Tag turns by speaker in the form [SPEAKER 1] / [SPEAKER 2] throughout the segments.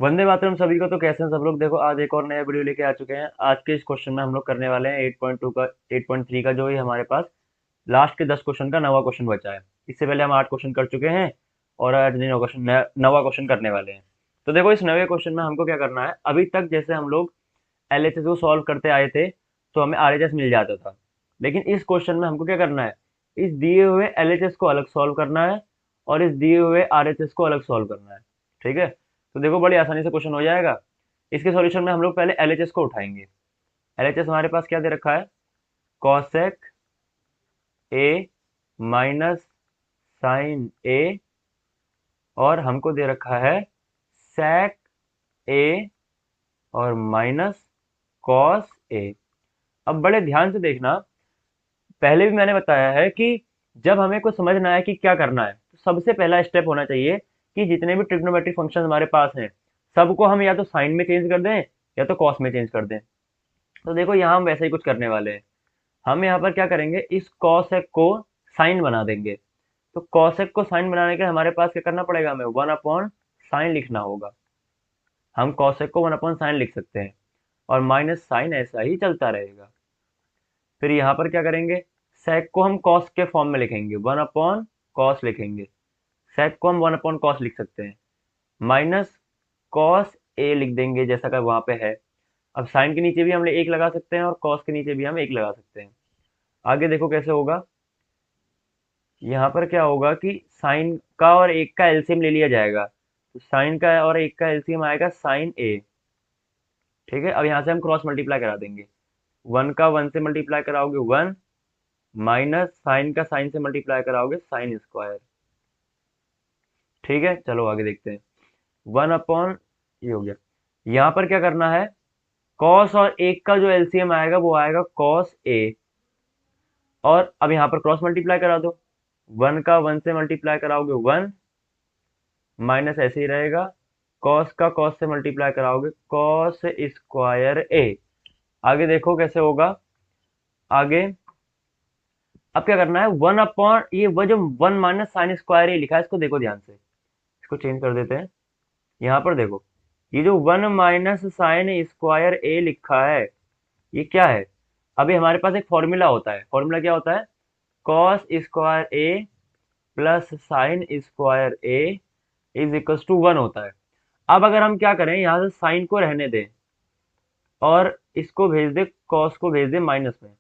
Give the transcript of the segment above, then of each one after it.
[SPEAKER 1] वंदे मातरम सभी को। तो कैसे हैं सब लोग। देखो आज एक और नया वीडियो लेके आ चुके हैं। आज के इस क्वेश्चन में हम लोग करने वाले हैं 8.2 का 8.3 का जो ही हमारे पास लास्ट के 10 क्वेश्चन का नवा क्वेश्चन बचा है। इससे पहले हम 8 क्वेश्चन कर चुके हैं और आज नवा क्वेश्चन करने वाले हैं। तो देखो इस नवे क्वेश्चन में हमको क्या करना है। अभी तक जैसे हम लोग एलएचएस को सॉल्व करते आए थे तो हमें आरएचएस मिल जाता था, लेकिन इस क्वेश्चन में हमको क्या करना है, इस दिए हुए एलएचएस को अलग सॉल्व करना है और इस दिए हुए आरएचएस को अलग सॉल्व करना है। ठीक है, तो देखो बड़ी आसानी से क्वेश्चन हो जाएगा। इसके सॉल्यूशन में हम लोग पहले एलएचएस को उठाएंगे। एलएचएस हमारे पास क्या दे रखा है, कॉसेक ए माइनस साइन ए, और हमको दे रखा है सेक ए और माइनस कॉस ए। अब बड़े ध्यान से देखना, पहले भी मैंने बताया है कि जब हमें कुछ समझना है कि क्या करना है तो सबसे पहला स्टेप होना चाहिए कि जितने भी ट्रिग्नोमेट्रिक फंक्शन हमारे पास हैं सबको हम या तो साइन में चेंज कर दें या तो कॉस में चेंज कर दें। तो देखो यहाँ हम वैसे ही कुछ करने वाले हैं। हम यहाँ पर क्या करेंगे, इस कॉसेक को साइन बना देंगे। तो कॉसेक को साइन बनाने के लिए हमारे पास क्या करना पड़ेगा, हमें 1/साइन लिखना होगा। हम कॉसेक को 1/साइन लिख सकते हैं और माइनस साइन ऐसा ही चलता रहेगा। फिर यहाँ पर क्या करेंगे, सेक को हम कॉस के फॉर्म में लिखेंगे, 1/कॉस लिखेंगे। सेक को हम 1/कॉस लिख सकते हैं, माइनस कॉस ए लिख देंगे जैसा कि वहां पे है। अब साइन के नीचे भी हम एक लगा सकते हैं और कॉस के नीचे भी हम एक लगा सकते हैं। आगे देखो कैसे होगा। यहाँ पर क्या होगा कि साइन का और एक का एलसीएम ले लिया जाएगा, तो साइन का और एक का एलसीएम आएगा साइन ए। ठीक है, अब यहाँ से हम क्रॉस मल्टीप्लाई करा देंगे। 1 का 1 से मल्टीप्लाई कराओगे 1, माइनस साइन का साइन से मल्टीप्लाई कराओगे साइन स्क्वायर। ठीक है, चलो आगे देखते हैं। 1/, ये हो गया। यहाँ पर क्या करना है, कॉस और एक का जो एलसीएम आएगा वो आएगा कॉस ए, और अब यहाँ पर क्रॉस मल्टीप्लाई करा दो। 1 का 1 से मल्टीप्लाई कराओगे 1, माइनस ऐसे ही रहेगा। कॉस का कॉस से मल्टीप्लाई कराओगे कॉस स्क्वायर ए। आगे देखो कैसे होगा। आगे अब क्या करना है, 1/, ये वो जो 1 माइनस साइन स्क्वायर ए लिखा है इसको देखो ध्यान से, इसको चेंज कर देते हैं। यहाँ पर देखो, ये जो 1 माइनस साइन स्क्वायर ए लिखा है ये क्या है। अभी हमारे पास एक फॉर्मूला होता है, फॉर्मूला क्या होता है, cos square A plus sine square A is equal to 1 होता है। अब अगर हम क्या करें, यहाँ से साइन को रहने दें और इसको भेज दे, कॉस को भेज दे माइनस में,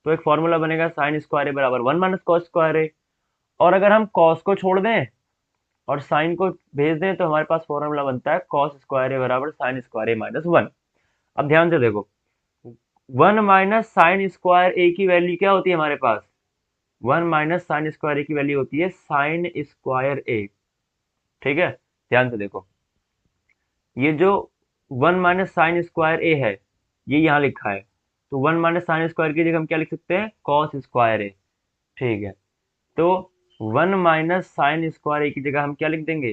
[SPEAKER 1] तो एक फॉर्मूला बनेगा साइन स्क्वायर ए बराबर 1 माइनस कॉस स्क्वायर ए। और अगर हम कॉस को छोड़ दें और साइन को भेज दें तो हमारे पास फॉर्मूला बनता है कॉस स्क्वायर ए बराबर साइन स्क्वायर ए माइनस 1। अब ध्यान से देखो, 1 माइनस साइन स्क्वायर ए की वैल्यू क्या होती है हमारे पास, 1 माइनस साइन स्क्वायर ए की वैल्यू होती है साइन स्क्वायर ए। ठीक है, ध्यान से देखो, ये जो 1 माइनस साइन स्क्वायर ए है ये यहाँ लिखा है, तो 1 माइनस साइन स्क्वायर की जगह हम क्या लिख सकते हैं, कॉस स्क्वायर ए। ठीक है, तो 1 माइनस साइन स्क्वायर ए की जगह हम क्या लिख देंगे,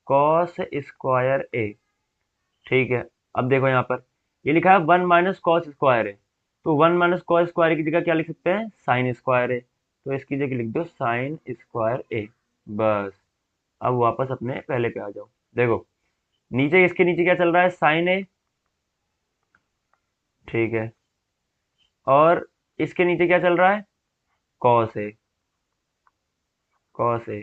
[SPEAKER 1] कॉस स्क्वायर ए। ठीक है, अब देखो यहाँ पर ये लिखा है 1 माइनस कॉस स्क्वायर ए, तो 1 माइनस कॉस स्क्वायर की जगह क्या लिख सकते हैं, साइन स्क्वायर ए, तो इसकी जगह लिख दो साइन स्क्वायर ए। बस, अब वापस अपने पहले पे आ जाओ। देखो नीचे, इसके नीचे क्या चल रहा है, साइन ए। ठीक है, और इसके नीचे क्या चल रहा है, कॉस ए, कॉस ए।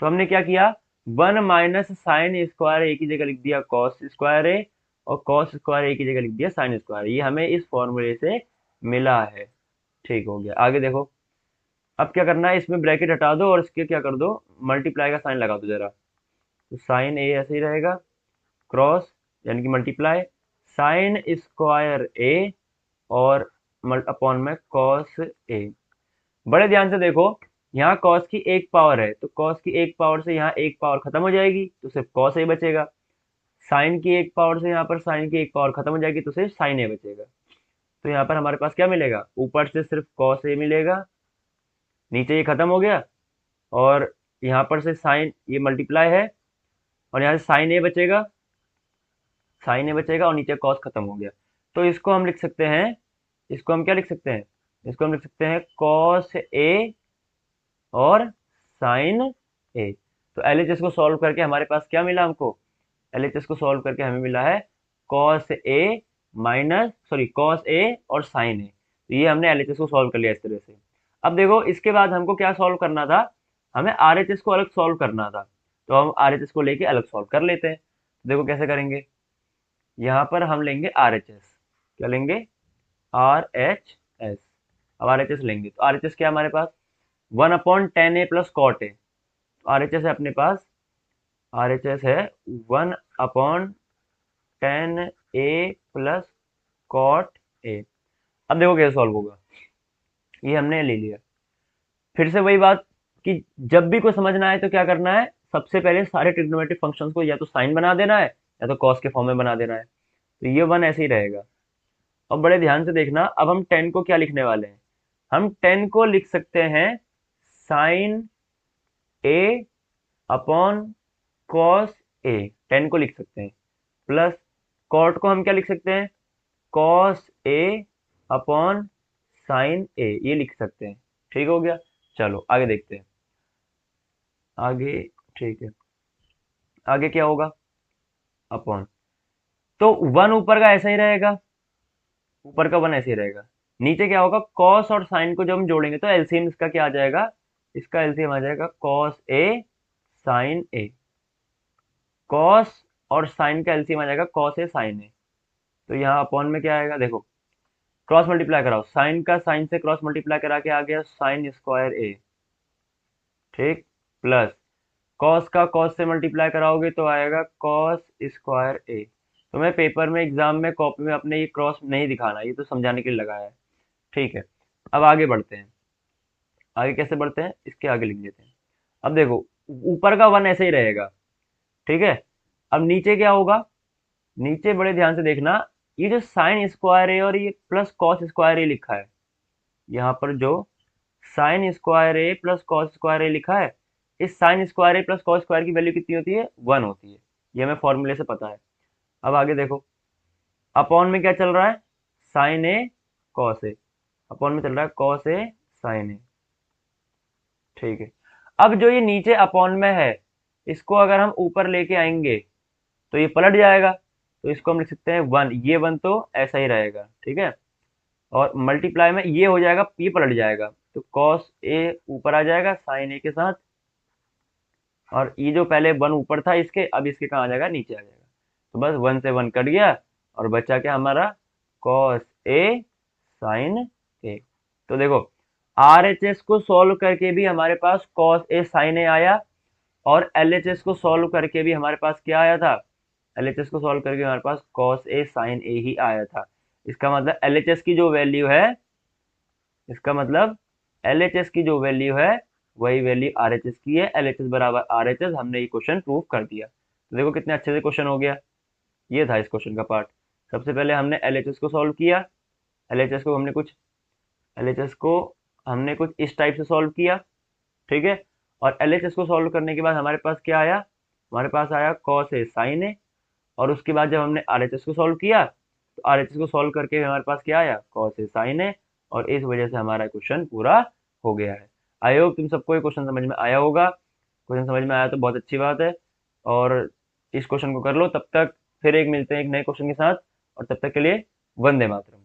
[SPEAKER 1] तो हमने क्या किया, 1 माइनस साइन स्क्वायर ए की जगह लिख दिया कॉस स्क्वायर ए, और कॉस स्क्वायर ए की जगह लिख दिया साइन स्क्वायर। ये हमें इस फॉर्मूले से मिला है। ठीक हो गया, आगे देखो। अब क्या करना है, इसमें ब्रैकेट हटा दो और इसके क्या कर दो, मल्टीप्लाई का साइन लगा दो जरा। तो साइन ए ऐसे ही रहेगा, क्रॉस यानी कि मल्टीप्लाई साइन स्क्वायर ए और अपॉन में कॉस ए। बड़े ध्यान से देखो, यहाँ कॉस की एक पावर है तो कॉस की एक पावर से यहाँ एक पावर खत्म हो जाएगी तो सिर्फ कॉस ए बचेगा। साइन की एक पावर से यहाँ पर साइन की एक पावर खत्म हो जाएगी तो सिर्फ साइन ए बचेगा। तो यहाँ पर हमारे पास क्या मिलेगा, ऊपर से सिर्फ कॉस ए मिलेगा, नीचे ये खत्म हो गया, और यहाँ पर से साइन ये मल्टीप्लाई है और यहाँ से साइन ए बचेगा, साइन ए बचेगा और नीचे कॉस खत्म हो गया। तो इसको हम लिख सकते हैं, इसको हम क्या लिख सकते हैं, इसको हम लिख सकते हैं कॉस ए और साइन ए। तो एलएचएस को सॉल्व करके हमारे पास क्या मिला हमको, LHS को सॉल्व करके हमें मिला है cos A minus sorry cos A और साइन ए। तो ये हमने LHS को सॉल्व कर लिया इस तरह से। अब देखो इसके बाद हमको क्या सॉल्व करना था, हमें RHS को अलग सॉल्व करना था। तो हम RHS को लेके अलग सॉल्व कर लेते हैं। तो देखो कैसे करेंगे, यहाँ पर हम लेंगे RHS। क्या लेंगे? RHS। अब RHS लेंगे तो RHS क्या है हमारे पास, 1/10A प्लस कॉट ए। तो RHS है अपने पास, RHS है 1/10A प्लस कॉट ए। अब देखो कैसे सॉल्व होगा, ये हमने ले लिया। फिर से वही बात कि जब भी कोई समझना है तो क्या करना है, सबसे पहले सारे ट्रिग्नोमेट्रिक फंक्शंस को या तो साइन बना देना है या तो कॉस के फॉर्म में बना देना है। तो ये वन ऐसे ही रहेगा। और बड़े ध्यान से देखना, अब हम 10 को क्या लिखने वाले हैं, हम 10 को लिख सकते हैं sign A upon cos A, 10 को लिख सकते हैं। प्लस कॉट को हम क्या लिख सकते हैं, कॉस ए अपॉन साइन ए, ये लिख सकते हैं। ठीक हो गया, चलो आगे देखते हैं। आगे ठीक है, आगे क्या होगा, अपॉन, तो वन ऊपर का ऐसा ही रहेगा, ऊपर का वन ऐसे ही रहेगा। नीचे क्या होगा, कॉस और साइन को जब हम जोड़ेंगे तो एलसीएम इसका क्या आ जाएगा, इसका एलसीएम आ जाएगा cos A sign A. Cos और साइन का एलसीएम आ जाएगा कॉस ए साइन ए। तो यहाँ अपॉन में क्या आएगा, देखो क्रॉस मल्टीप्लाई कराओ, साइन का साइन से क्रॉस मल्टीप्लाई करा के आ गया साइन स्क्वायर ए, ठीक, प्लस कॉस का कॉस से मल्टीप्लाई कराओगे तो आएगा कॉस स्क्वायर ए। तो मैं पेपर में एग्जाम में कॉपी में अपने ये क्रॉस नहीं दिखाना, ये तो समझाने के लिए लगाया है। ठीक है, अब आगे बढ़ते हैं। आगे कैसे बढ़ते हैं, इसके आगे लिख देते हैं। अब देखो ऊपर का वन ऐसे ही रहेगा, ठीक है। अब नीचे क्या होगा, नीचे बड़े ध्यान से देखना, ये जो साइन स्क्वायर ए और ये प्लस कॉस स्क्वायर ए लिखा है, यहाँ पर जो sign square A plus cos square ए लिखा है, इस sign square A plus cos square की वैल्यू कितनी होती है, 1 होती है। ये हमें फॉर्मूले से पता है। अब आगे देखो, अपॉन में क्या चल रहा है, sign A cos A, upon में चल रहा है कॉस ए साइन ए, ठीक है। अब जो ये नीचे अपॉन में है, इसको अगर हम ऊपर लेके आएंगे तो ये पलट जाएगा। तो इसको हम लिख सकते हैं 1, ये 1 तो ऐसा ही रहेगा, ठीक है। और मल्टीप्लाई में ये हो जाएगा, ये पलट जाएगा, तो कॉस ए ऊपर आ जाएगा साइन ए के साथ, और ये जो पहले 1 ऊपर था इसके, अब इसके कहाँ आ जाएगा, नीचे आ जाएगा। तो बस 1 से 1 कट गया और बचा क्या हमारा, कॉस ए साइन ए। तो देखो RHS को सॉल्व करके भी हमारे पास कॉस ए साइन ए आया, और LHS को सॉल्व करके भी हमारे पास क्या आया था, LHS को सॉल्व करके हमारे पास कॉस ए साइन ए ही आया था। इसका मतलब LHS की जो वैल्यू है, इसका मतलब LHS की जो वैल्यू है वही वैल्यू RHS की है। LHS बराबर RHS, हमने ये क्वेश्चन प्रूव कर दिया। तो देखो कितने अच्छे से क्वेश्चन हो गया। ये था इस क्वेश्चन का पार्ट। सबसे पहले हमने LHS को सॉल्व किया, LHS को हमने कुछ LHS को हमने कुछ इस टाइप से सॉल्व किया, ठीक है। और LHS को सॉल्व करने के बाद हमारे पास क्या आया, हमारे पास आया कॉस ए साइन ए। और उसके बाद जब हमने RHS को सॉल्व किया तो RHS को सॉल्व करके हमारे पास क्या आया, कॉस ए साइन ए। और इस वजह से हमारा क्वेश्चन पूरा हो गया है। आई होप तुम सबको ये क्वेश्चन समझ में आया होगा। क्वेश्चन समझ में आया तो बहुत अच्छी बात है, और इस क्वेश्चन को कर लो। तब तक फिर एक मिलते हैं एक नए क्वेश्चन के साथ, और तब तक के लिए वंदे मातरम।